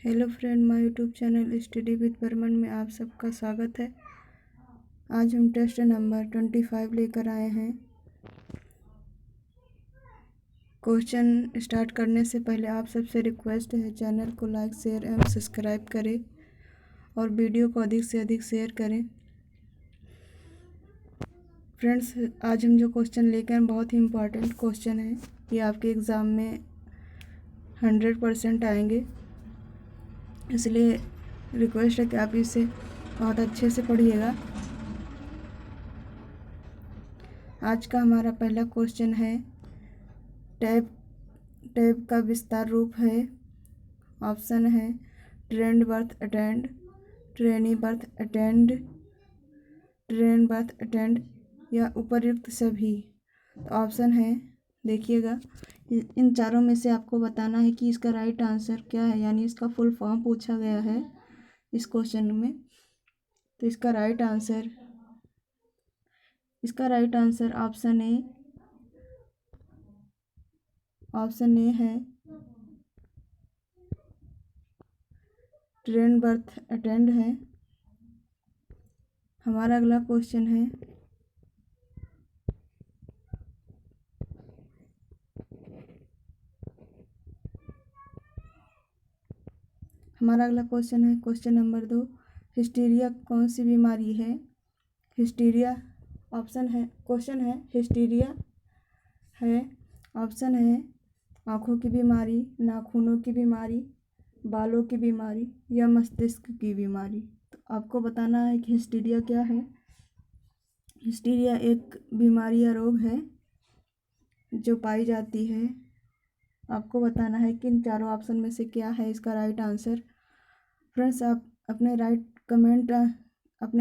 Hello friend, my YouTube channel study with Parman में आप सबका स्वागत है। आज हम टेस्ट नंबर 25 लेकर आए हैं। क्वेश्चन स्टार्ट करने से पहले आप सबसे रिक्वेस्ट है, चैनल को लाइक शेयर एवं सब्सक्राइब करें और वीडियो को अधिक से अधिक शेयर करें। फ्रेंड्स, आज हम जो क्वेश्चन लेकर आए बहुत ही इम्पोर्टेंट क्वेश्चन है। ये आपके एग्ज़ाम में 100% आएंगे, इसलिए रिक्वेस्ट है कि आप इसे बहुत अच्छे से पढ़िएगा। आज का हमारा पहला क्वेश्चन है, टैब का विस्तार रूप है। ऑप्शन है trend birth attend, trainee birth attend, train birth attend या उपर्युक्त सभी। तो ऑप्शन है, देखिएगा, इन चारों में से आपको बताना है कि इसका राइट आंसर क्या है, यानी इसका फुल फॉर्म पूछा गया है इस क्वेश्चन में। तो इसका राइट आंसर ऑप्शन ए है, ट्रेन बर्थ अटेंड है। हमारा अगला क्वेश्चन है, क्वेश्चन नंबर 2, हिस्टीरिया कौन सी बीमारी है। हिस्टीरिया क्वेश्चन है हिस्टीरिया है। ऑप्शन है आँखों की बीमारी, नाखूनों की बीमारी, बालों की बीमारी या मस्तिष्क की बीमारी। तो आपको बताना है कि हिस्टीरिया क्या है। हिस्टीरिया एक बीमारी या रोग है जो पाई जाती है। आपको बताना है कि इन चारों ऑप्शन में से क्या है इसका राइट आंसर। फ्रेंड्स, आप अपने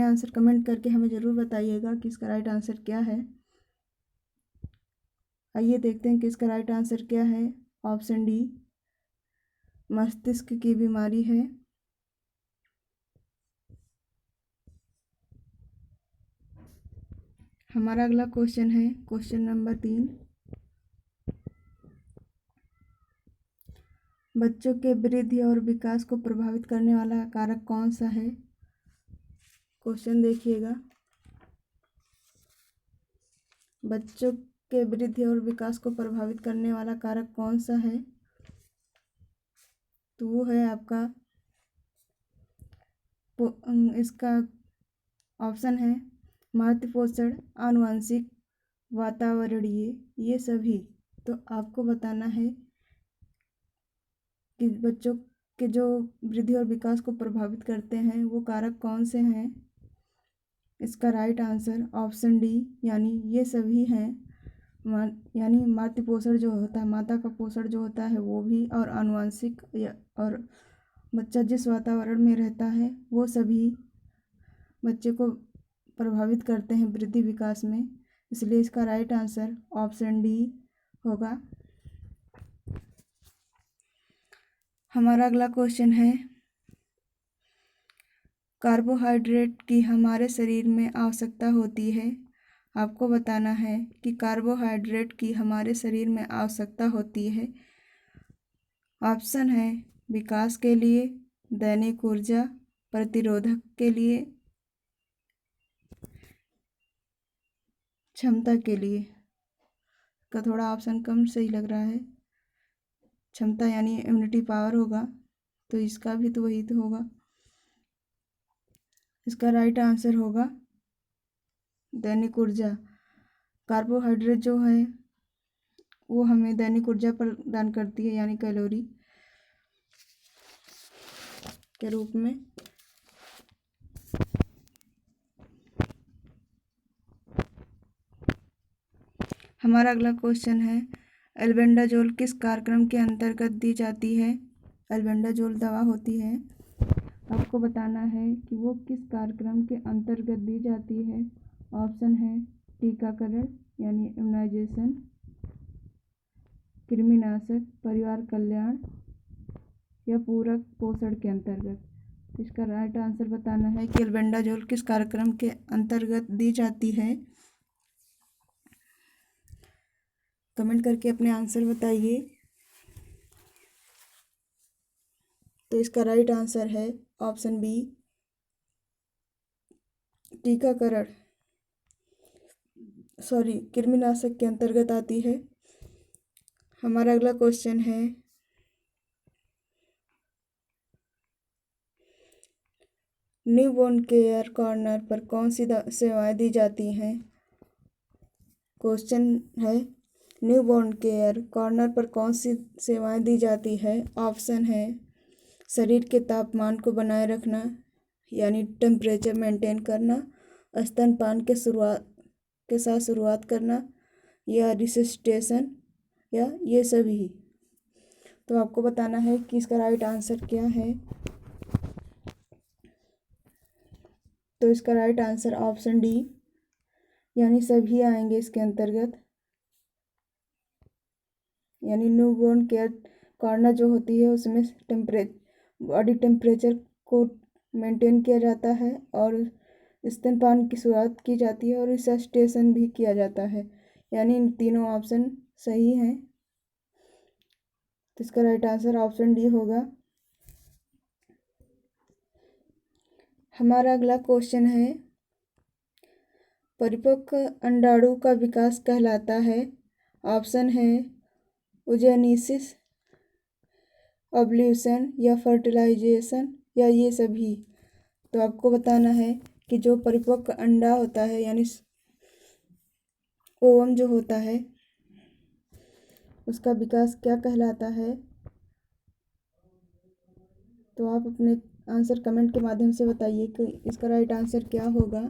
आंसर कमेंट करके हमें ज़रूर बताइएगा कि इसका राइट आंसर क्या है। आइए देखते हैं कि इसका राइट आंसर क्या है। ऑप्शन डी, मस्तिष्क की बीमारी है। हमारा अगला क्वेश्चन है, क्वेश्चन नंबर 3, बच्चों के वृद्धि और विकास को प्रभावित करने वाला कारक कौन सा है। क्वेश्चन देखिएगा, बच्चों के वृद्धि और विकास को प्रभावित करने वाला कारक कौन सा है। तो वो है आपका इसका ऑप्शन है मातृ पोषण, आनुवंशिक, वातावरणीय, ये सभी। तो आपको बताना है कि बच्चों के जो वृद्धि और विकास को प्रभावित करते हैं वो कारक कौन से हैं। इसका राइट आंसर ऑप्शन डी, यानी ये सभी हैं। यानी मातृ पोषण जो होता है, माता का पोषण जो होता है वो भी, और आनुवंशिक और बच्चा जिस वातावरण में रहता है वो सभी बच्चे को प्रभावित करते हैं वृद्धि विकास में। इसलिए इसका राइट आंसर ऑप्शन डी होगा। हमारा अगला क्वेश्चन है, कार्बोहाइड्रेट की हमारे शरीर में आवश्यकता होती है। आपको बताना है कि कार्बोहाइड्रेट की हमारे शरीर में आवश्यकता होती है। ऑप्शन है विकास के लिए, दैनिक ऊर्जा, प्रतिरोधक के लिए, क्षमता के लिए। का थोड़ा ऑप्शन कम सही लग रहा है। क्षमता यानी इम्यूनिटी पावर होगा, तो इसका भी तो वही तो होगा। इसका राइट आंसर होगा दैनिक ऊर्जा। कार्बोहाइड्रेट जो है वो हमें दैनिक ऊर्जा प्रदान करती है, यानी कैलोरी के रूप में। हमारा अगला क्वेश्चन है, एल्बेंडाजोल किस कार्यक्रम के अंतर्गत दी जाती है। एल्बेंडाजोल दवा होती है। आपको बताना है कि वो किस कार्यक्रम के अंतर्गत दी जाती है। ऑप्शन है टीकाकरण यानी इम्यूनाइजेशन, कृमिनाशक, परिवार कल्याण या पूरक पोषण के अंतर्गत। इसका राइट आंसर बताना है कि एल्बेंडाजोल किस कार्यक्रम के अंतर्गत दी जाती है। कमेंट करके अपने आंसर बताइए। तो इसका राइट आंसर है ऑप्शन बी, टीकाकरण कृमिनाशक के अंतर्गत आती है। हमारा अगला क्वेश्चन है, न्यूबॉर्न केयर कॉर्नर पर कौन सी सेवाएं दी जाती हैं? क्वेश्चन है, न्यूबॉर्न केयर कॉर्नर पर कौन सी सेवाएं दी जाती है? ऑप्शन है शरीर के तापमान को बनाए रखना यानी टेम्परेचर मेंटेन करना, स्तनपान के साथ शुरुआत करना, या रिसस्टेशन, या ये सभी। तो आपको बताना है कि इसका राइट आंसर क्या है। तो इसका राइट आंसर ऑप्शन डी यानी सभी आएंगे इसके अंतर्गत। यानी न्यूबॉर्न केयर कॉर्नर जो होती है उसमें बॉडी टेम्परेचर को मेंटेन किया जाता है और स्तनपान की शुरुआत की जाती है और रिसस्टेशन भी किया जाता है। यानी इन तीनों ऑप्शन सही हैं। तो इसका राइट आंसर ऑप्शन डी होगा। हमारा अगला क्वेश्चन है, परिपक्व अंडाणु का विकास कहलाता है? ऑप्शन है ओजेनेसिस, ओव्यूलेशन, या फर्टिलाइजेशन, या ये सभी। तो आपको बताना है कि जो परिपक्व अंडा होता है यानी ओवम जो होता है उसका विकास क्या कहलाता है? तो आप अपने आंसर कमेंट के माध्यम से बताइए कि इसका राइट आंसर क्या होगा।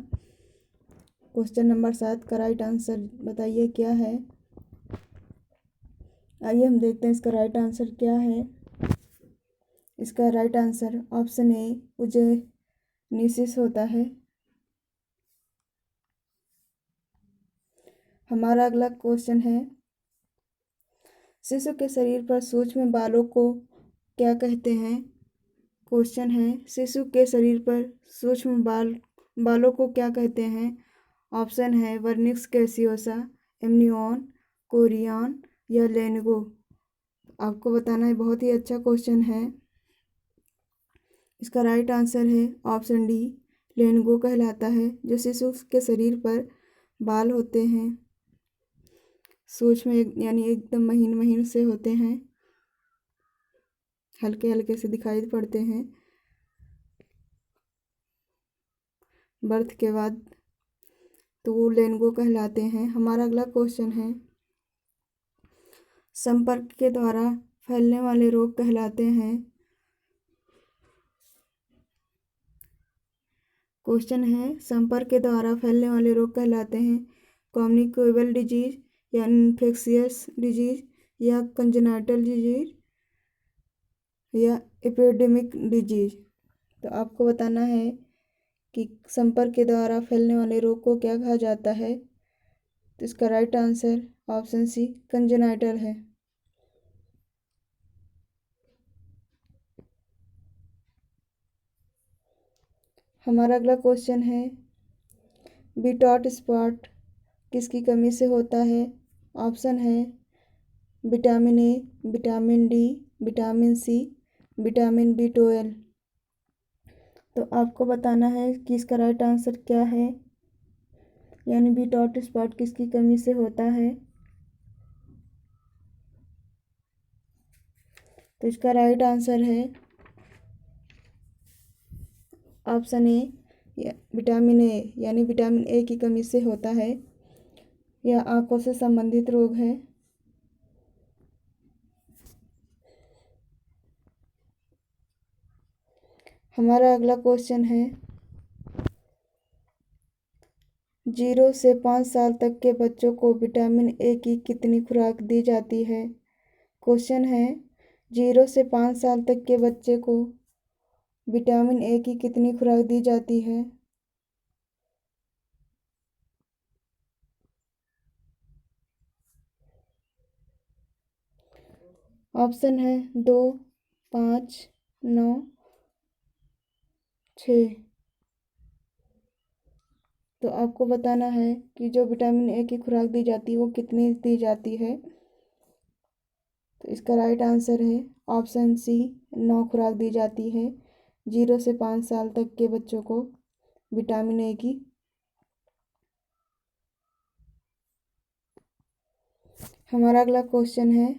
क्वेश्चन नंबर 7 का राइट आंसर बताइए क्या है। आइए हम देखते हैं इसका राइट आंसर क्या है। इसका right answer option A oogenesis होता है। हमारा अगला क्वेश्चन है, शिशु के शरीर पर सूक्ष्म बालों को क्या कहते हैं? क्वेश्चन है, शिशु के शरीर पर सूक्ष्म बालों को क्या कहते हैं? ऑप्शन है वर्निक्स कैसियोसा, एमनियन, कोरियन, या लेनिगो। आपको बताना है, बहुत ही अच्छा क्वेश्चन है। इसका राइट आंसर है ऑप्शन डी, लेनिगो कहलाता है। जो शिशु के शरीर पर बाल होते हैं सूक्ष्म यानी एकदम महीन महीन से होते हैं, हल्के हल्के से दिखाई पड़ते हैं बर्थ के बाद, तो वो लेनिगो कहलाते हैं। हमारा अगला क्वेश्चन है, संपर्क के द्वारा फैलने वाले रोग कहलाते हैं? क्वेश्चन है, संपर्क के द्वारा फैलने वाले रोग कहलाते हैं कम्युनिकेबल डिजीज, या इन्फेक्शियस डिजीज, या कंजेनाइटल डिजीज, या एपिडेमिक डिजीज। तो आपको बताना है कि संपर्क के द्वारा फैलने वाले रोग को क्या कहा जाता है। तो इसका right answer option C, congenital है। हमारा अगला क्वेश्चन है, बीटॉट स्पॉट किसकी कमी से होता है? ऑप्शन है vitamin A, vitamin D, vitamin C, vitamin B12। तो आपको बताना है कि इसका राइट आंसर क्या है। यानी बीटॉट स्पॉट किसकी कमी से होता है? तो इसका राइट आंसर है ऑप्शन ए, विटामिन ए, यानी विटामिन ए की कमी से होता है। यह आंखों से संबंधित रोग है। हमारा अगला क्वेश्चन है, 0 से 5 साल तक के बच्चों को विटामिन ए की कितनी खुराक दी जाती है? क्वेश्चन है, 0 से 5 साल तक के बच्चे को विटामिन ए की कितनी खुराक दी जाती है? ऑप्शन है 2, 5, 9, 6। तो आपको बताना है कि जो विटामिन ए की खुराक दी जाती है वो कितनी दी जाती है। तो इसका राइट आंसर है ऑप्शन सी, 9 खुराक दी जाती है 0 से 5 साल तक के बच्चों को विटामिन ए की। हमारा अगला क्वेश्चन है,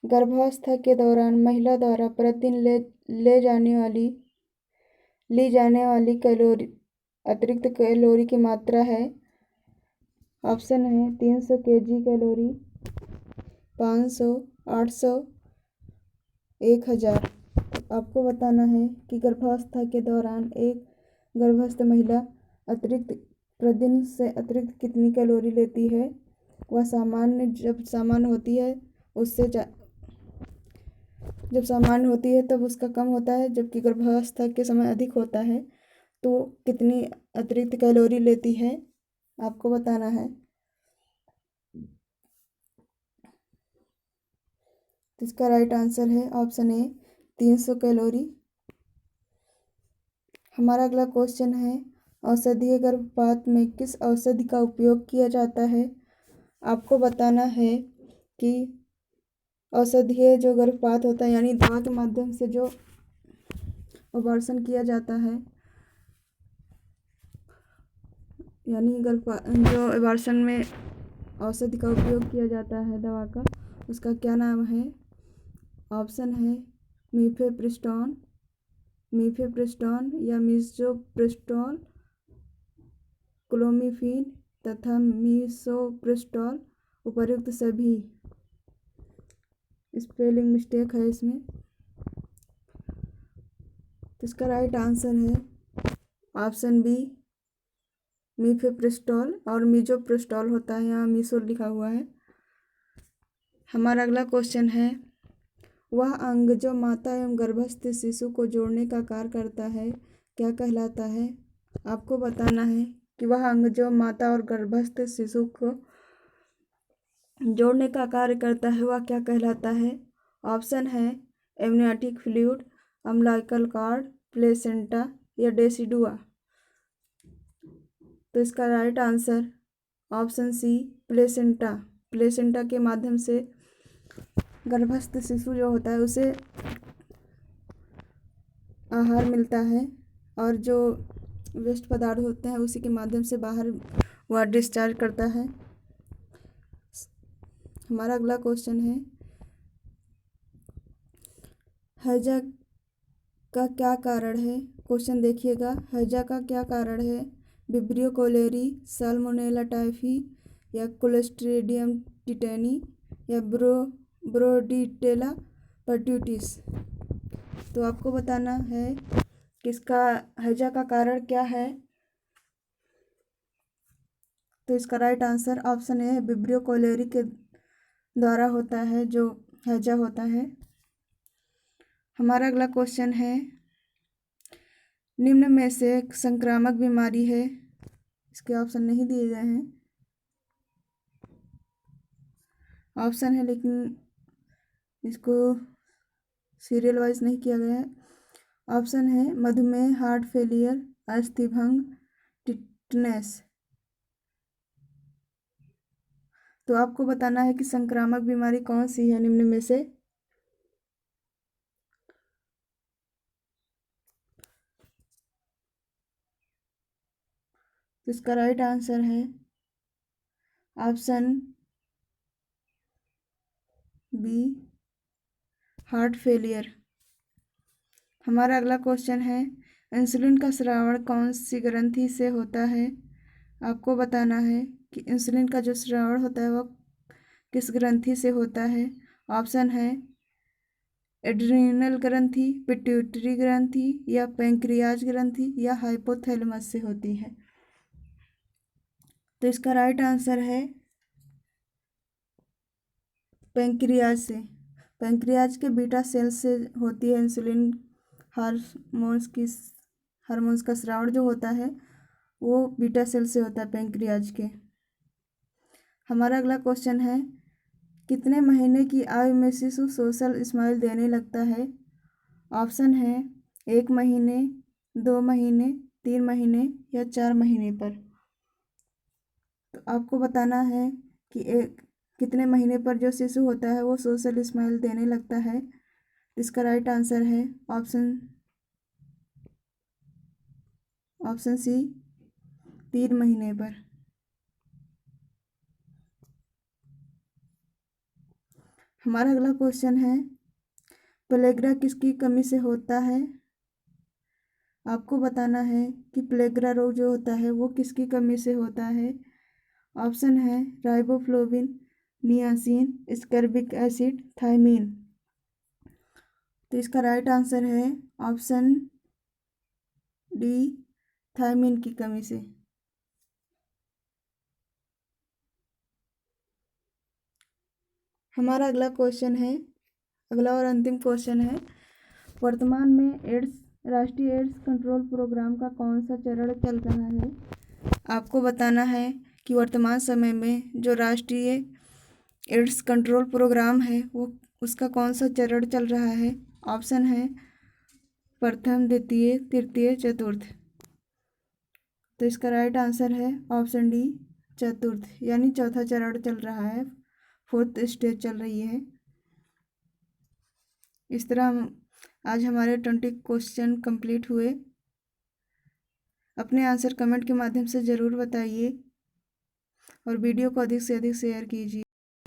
गर्भावस्था के दौरान महिला द्वारा प्रतिदिन ली जाने वाली कैलोरी, अतिरिक्त कैलोरी की मात्रा है। ऑप्शन है 300 kg कैलोरी, 500, 800, 1000। आपको बताना है कि गर्भावस्था के दौरान एक गर्भस्थ महिला प्रतिदिन से अतिरिक्त कितनी कैलोरी लेती है। वह जब सामान्य होती है उससे जब सामान्य होती है तब उसका कम होता है, जबकि गर्भावस्था के समय अधिक होता है। तो कितनी अतिरिक्त कैलोरी लेती है आपको बताना है। तो इसका राइट आंसर है ऑप्शन ए, 300 कैलोरी। हमारा अगला क्वेश्चन है, औषधीय गर्भपात में किस औषधि का उपयोग किया जाता है। आपको बताना है कि औषधीय जो गर्भपात होता है यानी दवा के माध्यम से जो अबॉर्शन किया जाता है, यानी जो अबॉर्शन में औषधि का उपयोग किया जाता है दवा का, उसका क्या नाम है। ऑप्शन है मीफेप्रिस्टोन या मिसोप्रिस्टोल, क्लोमिफेन तथा मिसोप्रिस्टोल। उपर्युक्त सभी स्पेलिंग मिस्टेक है इसमें। तो इसका राइट आंसर है ऑप्शन बी, मीफेप्रिस्टोल, और मिसोप्रिस्टोल होता है, यहाँ मिसो लिखा हुआ है। हमारा अगला क्वेश्चन है, वह अंग जो माता एवं गर्भस्थ शिशु को जोड़ने का कार्य करता है क्या कहलाता है। आपको बताना है कि वह अंग जो माता और गर्भस्थ शिशु को जोड़ने का कार्य करता है वह क्या कहलाता है। ऑप्शन है amniotic fluid, umbilical cord, placenta या डेसिडुआ। तो इसका right answer option C, placenta. Placenta के माध्यम से गर्भस्थ शिशु जो होता है उसे आहार मिलता है और जो वेस्ट पदार्थ होते हैं उसी के माध्यम से बाहर वह डिस्चार्ज करता है। हमारा अगला क्वेश्चन है, हैजा का क्या कारण है। क्वेश्चन देखिएगा, हैजा का क्या कारण है। विब्रियो कोलेरी, साल्मोनेला टाइफी या क्लोस्ट्रीडियम टिटेनी या ब्रोडिटेला पर्ट्यूटिस। तो आपको बताना है कि इसका हैजा का कारण क्या है। तो इसका राइट आंसर ऑप्शन ए है, विब्रियो कोलेरी के द्वारा होता है जो हैजा होता है। हमारा अगला क्वेश्चन है, निम्न में से एक संक्रामक बीमारी है। इसके ऑप्शन नहीं दिए गए हैं, ऑप्शन है लेकिन इसको सीरियल वाइज नहीं किया गया है। ऑप्शन है मधुमेह, हार्ट फेलियर, अस्थिभंग, टिटनेस। तो आपको बताना है कि संक्रामक बीमारी कौन सी है निम्न में से। तो इसका राइट आंसर है ऑप्शन बी, हार्ट फेलियर। हमारा अगला क्वेश्चन है, इंसुलिन का स्राव कौन सी ग्रंथि से होता है। आपको बताना है कि इंसुलिन का जो स्राव होता है वह किस ग्रंथि से होता है। ऑप्शन है एड्रीनल ग्रंथि, पिट्यूटरी ग्रंथि या पैंक्रियाज ग्रंथि या हाइपोथैलेमस से होती है। तो इसका राइट आंसर है पैंक्रियाज से। पैंक्रियाज के बीटा सेल से होती है इंसुलिन हार्मोन्स का स्राव जो होता है वो बीटा सेल से होता है पैंक्रियाज के। हमारा अगला क्वेश्चन है, कितने महीने की आयु में शिशु सोशल स्माइल देने लगता है। ऑप्शन है 1 महीने, 2 महीने, 3 महीने या 4 महीने पर। तो आपको बताना है कि कितने महीने पर जो शिशु होता है वो सोशल स्माइल देने लगता है? इसका राइट आंसर है ऑप्शन सी 3 महीने पर। हमारा अगला क्वेश्चन है, प्लेग्रा किसकी कमी से होता है? आपको बताना है कि प्लेग्रा रोग जो होता है वो किसकी कमी से होता है। ऑप्शन है राइबोफ्लोविन, नियासिन, स्कर्बिक एसिड, थायमीन। तो इसका राइट आंसर है ऑप्शन डी, थायमीन की कमी से। हमारा अगला और अंतिम क्वेश्चन है, वर्तमान में राष्ट्रीय एड्स कंट्रोल प्रोग्राम का कौन सा चरण चल रहा है? आपको बताना है कि वर्तमान समय में जो राष्ट्रीय एड्स कंट्रोल प्रोग्राम है वो उसका कौन सा चरण चल रहा है। ऑप्शन है प्रथम, द्वितीय, तृतीय, चतुर्थ। तो इसका राइट आंसर है ऑप्शन डी, चतुर्थ, यानी चौथा चरण चल रहा है, 4th स्टेज चल रही है। इस तरह आज हमारे 20 क्वेश्चन कंप्लीट हुए। अपने आंसर कमेंट के माध्यम से ज़रूर बताइए और वीडियो को अधिक से अधिक शेयर कीजिए।